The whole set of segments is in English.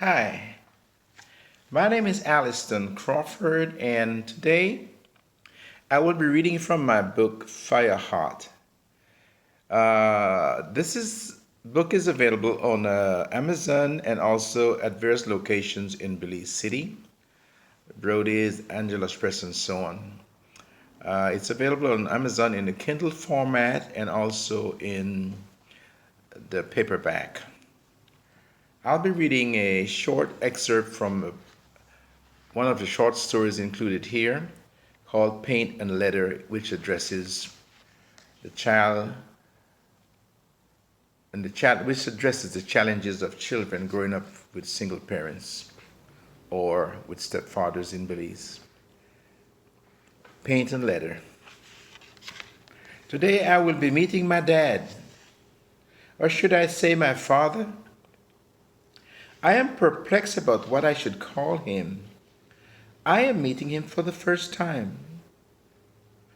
Hi, my name is Alliston Crawford, and today I will be reading from my book Fiyah, Haat. This book is available on Amazon and also at various locations in Belize City, Brody's, Angela's Press, and so on. It's available on Amazon in the Kindle format and also in the paperback. I'll be reading a short excerpt from one of the short stories included here called Paint and Letter, which addresses the child which addresses the challenges of children growing up with single parents or with stepfathers in Belize. Paint and Letter. Today I will be meeting my dad, or should I say my father? I am perplexed about what I should call him. I am meeting him for the first time.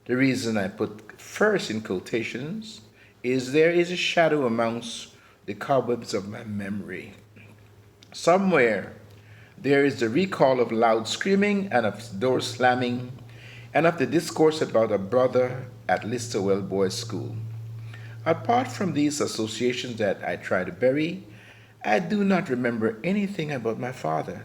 The reason I put first in quotations is there is a shadow amongst the cobwebs of my memory. Somewhere there is the recall of loud screaming and of door slamming and of the discourse about a brother at Listerwell Boys' School. Apart from these associations that I try to bury, I do not remember anything about my father.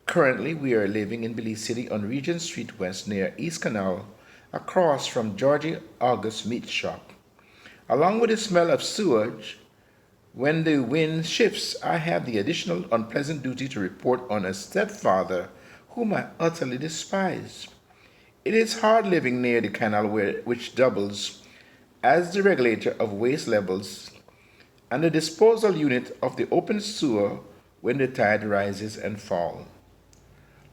Currently, we are living in Belize City on Regent Street West near East Canal, across from Georgie August Meat Shop. Along with the smell of sewage, when the wind shifts, I have the additional unpleasant duty to report on a stepfather whom I utterly despise. It is hard living near the canal which doubles as the regulator of waste levels and the disposal unit of the open sewer when the tide rises and falls.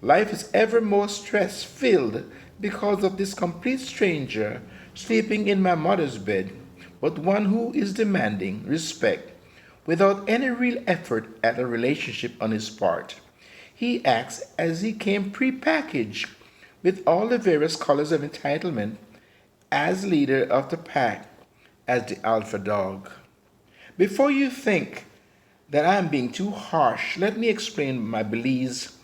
Life is ever more stress-filled because of this complete stranger sleeping in my mother's bed, but one who is demanding respect without any real effort at a relationship on his part. He acts as he came prepackaged with all the various colors of entitlement as leader of the pack, as the alpha dog. Before you think that I am being too harsh, let me explain my beliefs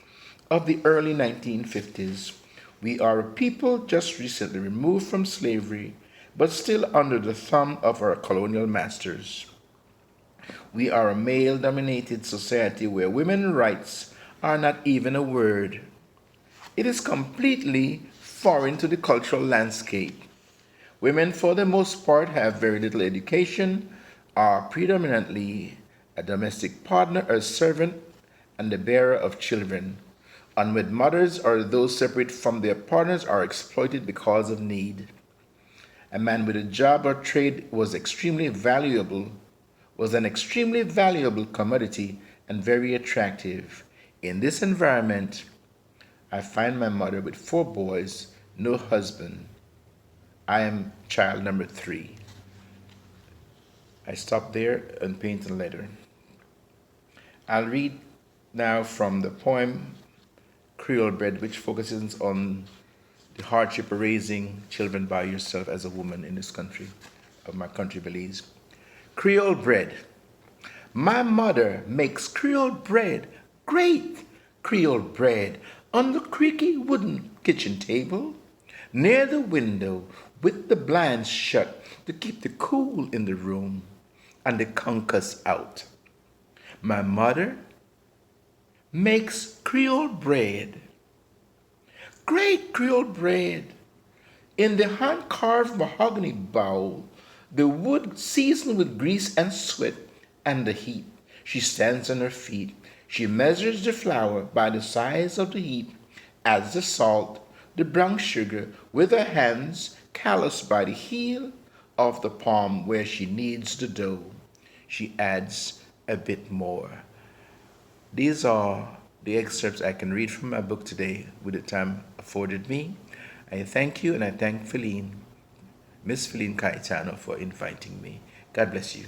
of the early 1950s. We are a people just recently removed from slavery, but still under the thumb of our colonial masters. We are a male-dominated society where women's rights are not even a word. It is completely foreign to the cultural landscape. Women, for the most part, have very little education, are predominantly a domestic partner, a servant, and the bearer of children. Unwed mothers or those separate from their partners are exploited because of need. A man with a job or trade was an extremely valuable commodity and very attractive. In this environment, I find my mother with 4 boys, no husband. I am child number 3. I stop there and Paint and Letter. I'll read now from the poem Creole Bread, which focuses on the hardship of raising children by yourself as a woman in this country, of my country, Belize. Creole bread. My mother makes Creole bread, great Creole bread, on the creaky wooden kitchen table, near the window, with the blinds shut to keep the cool in the room and the concuss out. My mother makes Creole bread, great Creole bread, in the hand-carved mahogany bowl, the wood seasoned with grease and sweat and the heat. She stands on her feet. She measures the flour by the size of the heap, adds the salt, the brown sugar, with her hands calloused by the heel of the palm where she kneads the dough. She adds a bit more. These are the excerpts I can read from my book today with the time afforded me. I thank you and I thank Miss Feline Caetano, for inviting me. God bless you.